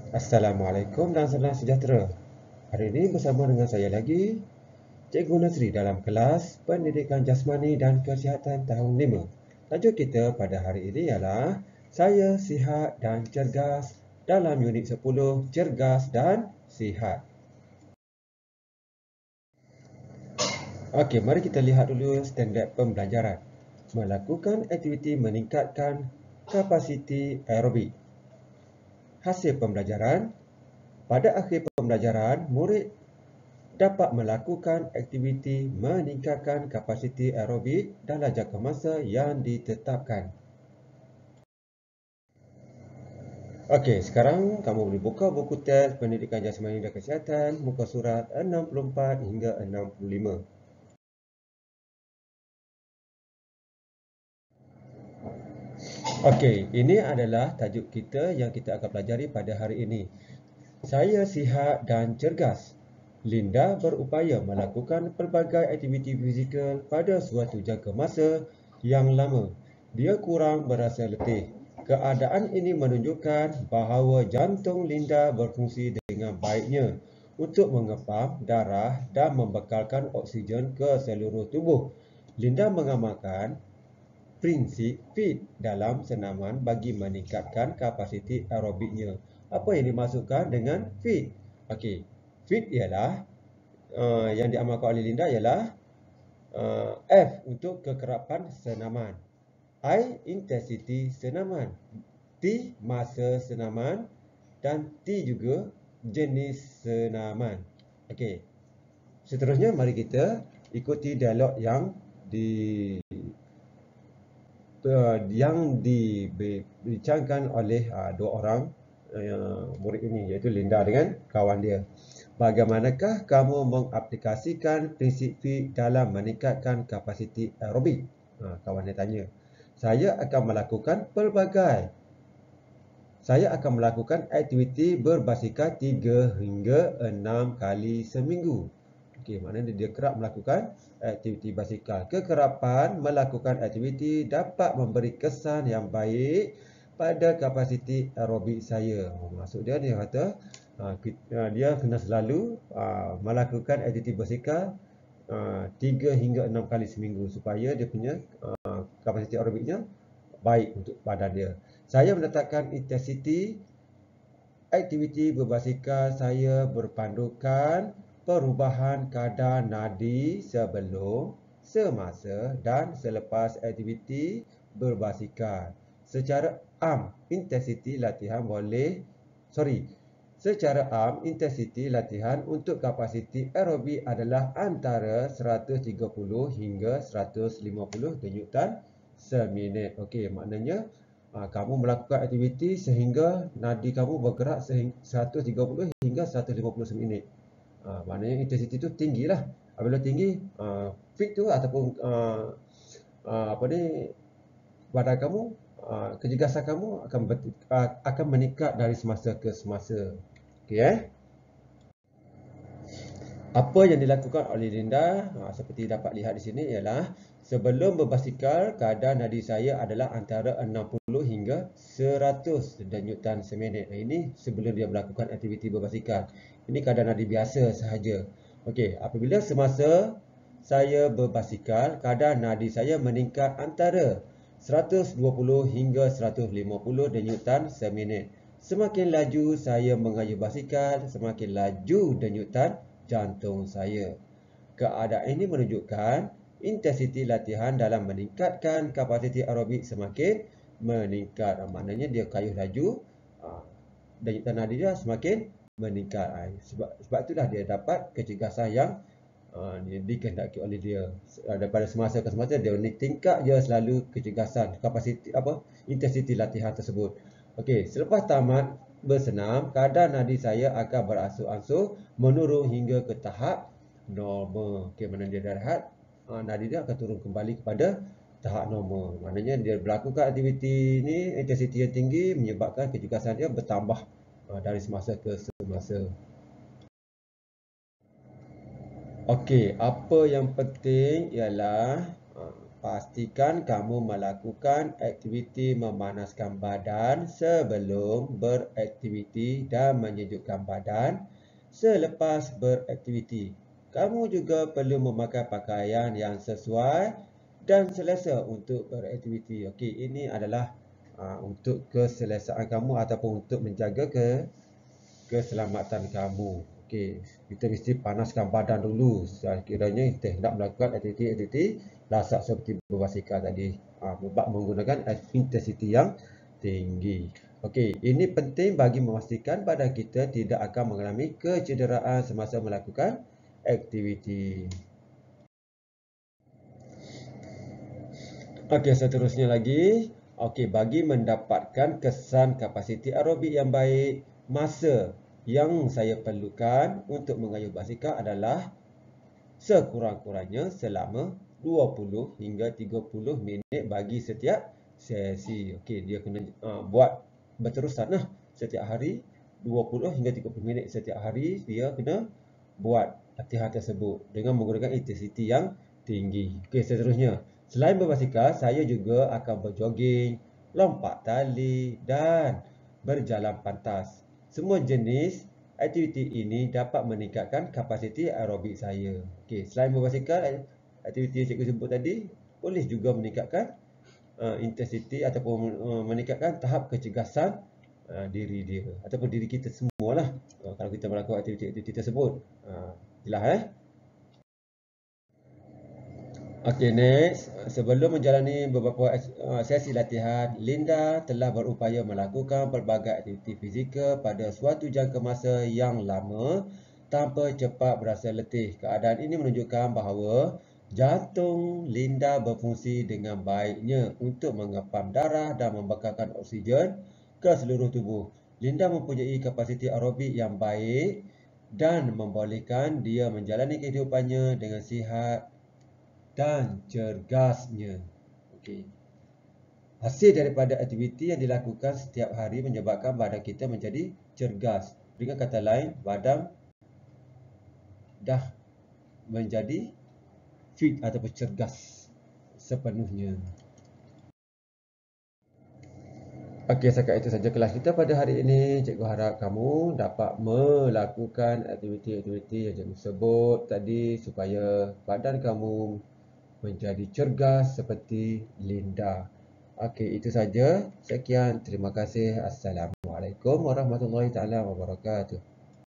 Assalamualaikum dan salam sejahtera. Hari ini bersama dengan saya lagi, Cikgu Nasri dalam kelas Pendidikan Jasmani dan Kesihatan tahun 5. Tajuk kita pada hari ini ialah Saya Sihat dan Cergas dalam unit 10, Cergas dan Sihat. Okey, mari kita lihat dulu standard pembelajaran. Melakukan aktiviti meningkatkan kapasiti aerobik. Hasil pembelajaran. Pada akhir pembelajaran, murid dapat melakukan aktiviti meningkatkan kapasiti aerobik dalam jangka masa yang ditetapkan. Okey, sekarang kamu boleh buka buku teks Pendidikan Jasmani dan Kesihatan, muka surat 64 hingga 65. Okey, ini adalah tajuk kita yang kita akan pelajari pada hari ini. Saya sihat dan cergas. Linda berupaya melakukan pelbagai aktiviti fizikal pada suatu jangka masa yang lama. Dia kurang berasa letih. Keadaan ini menunjukkan bahawa jantung Linda berfungsi dengan baiknya untuk mengepam darah dan membekalkan oksigen ke seluruh tubuh. Linda mengamalkan prinsip FIT dalam senaman bagi meningkatkan kapasiti aerobiknya. Apa yang dimaksudkan dengan FIT? Okey, FIT ialah yang diamalkan oleh Linda ialah F untuk kekerapan senaman, I intensiti senaman, T masa senaman dan T juga jenis senaman. Okey. Seterusnya mari kita ikuti dialog yang dibincangkan oleh dua orang murid ini, iaitu Linda dengan kawan dia. Bagaimanakah kamu mengaplikasikan prinsip FIT dalam meningkatkan kapasiti aerobik? Kawan dia tanya. Saya akan melakukan aktiviti berbasikal 3 hingga 6 kali seminggu. Okey, maknanya dia kerap melakukan aktiviti basikal. Kekerapan melakukan aktiviti dapat memberi kesan yang baik pada kapasiti aerobik saya. Maksud dia kata dia kena selalu melakukan aktiviti basikal 3 hingga 6 kali seminggu supaya dia punya kapasiti aerobiknya baik untuk badan dia. Saya menetapkan intensiti aktiviti berbasikal saya berpandukan perubahan kadar nadi sebelum, semasa dan selepas aktiviti berbasikal. Secara am, intensiti latihan untuk kapasiti aerobik adalah antara 130 hingga 150 denyutan seminit. Okey, maknanya kamu melakukan aktiviti sehingga nadi kamu bergerak 130 hingga 150 seminit. Maknanya intensiti itu tinggi lah. Apabila tinggi, fit tu ataupun badan kamu, kecergasan kamu akan meningkat dari semasa ke semasa. Okey. Apa yang dilakukan oleh Linda seperti dapat lihat di sini ialah sebelum berbasikal, kadar nadi saya adalah antara 60 hingga 100 denyutan seminit. Ini sebelum dia melakukan aktiviti berbasikal. Ini kadar nadi biasa sahaja. Okey, apabila semasa saya berbasikal, kadar nadi saya meningkat antara 120 hingga 150 denyutan seminit. Semakin laju saya mengayuh basikal, semakin laju denyutan jantung saya. Keadaan ini menunjukkan intensiti latihan dalam meningkatkan kapasiti aerobik semakin meningkat. Maknanya dia kayuh laju, denyutan nadi dia semakin meningkat. Sebab itulah dia dapat kecergasan yang dikehendaki oleh dia. Daripada semasa ke semasa dia tingkat je selalu kecergasan, kapasiti intensiti latihan tersebut. Okey, selepas tamat bersenam, kadar nadi saya akan beransur-ansur menurun hingga ke tahap normal. Okey, mana dia dah rehat, nadi dia akan turun kembali kepada tahap normal. Maknanya dia melakukan aktiviti ni, intensiti yang tinggi menyebabkan kecergasan dia bertambah dari semasa ke semasa. Okey, apa yang penting ialah pastikan kamu melakukan aktiviti memanaskan badan sebelum beraktiviti dan menyejukkan badan selepas beraktiviti. Kamu juga perlu memakai pakaian yang sesuai dan selesa untuk beraktiviti. Okey, ini adalah untuk keselesaan kamu ataupun untuk menjaga keselamatan kamu. Okey, kita mesti panaskan badan dulu. Sekiranya kita hendak melakukan aktiviti lasak seperti berbasikal tadi, menggunakan intensiti yang tinggi. Okey, ini penting bagi memastikan badan kita tidak akan mengalami kecederaan semasa melakukan aktiviti. Okey, seterusnya lagi. Okey, bagi mendapatkan kesan kapasiti aerobik yang baik, masa yang saya perlukan untuk mengayuh basikal adalah sekurang-kurangnya selama 20 hingga 30 minit bagi setiap sesi. Okey, dia kena buat berterusan lah setiap hari 20 hingga 30 minit setiap hari dia kena buat latihan tersebut dengan menggunakan intensiti yang tinggi. Okey, seterusnya. Selain berbasikal, saya juga akan berjoging, lompat tali dan berjalan pantas. Semua jenis aktiviti ini dapat meningkatkan kapasiti aerobik saya. Okey, selain berbasikal, aktiviti yang cikgu sebut tadi boleh juga meningkatkan intensiti ataupun meningkatkan tahap kecergasan diri dia ataupun diri kita semualah kalau kita melakukan aktiviti-aktiviti tersebut. Jelas. Okey, next. Sebelum menjalani beberapa sesi latihan, Linda telah berupaya melakukan pelbagai aktiviti fizikal pada suatu jangka masa yang lama tanpa cepat berasa letih. Keadaan ini menunjukkan bahawa jantung Linda berfungsi dengan baiknya untuk mengepam darah dan membekalkan oksigen ke seluruh tubuh. Linda mempunyai kapasiti aerobik yang baik dan membolehkan dia menjalani kehidupannya dengan sihat dan cergasnya. Okey. Hasil daripada aktiviti yang dilakukan setiap hari menyebabkan badan kita menjadi cergas. Dengan kata lain, badan dah menjadi fit ataupun cergas sepenuhnya. Okey, setakat itu saja kelas kita pada hari ini. Cikgu harap kamu dapat melakukan aktiviti-aktiviti yang cikgu sebut tadi supaya badan kamu menjadi cergas seperti Linda. Okey, itu saja. Sekian. Terima kasih. Assalamualaikum warahmatullahi taala wabarakatuh.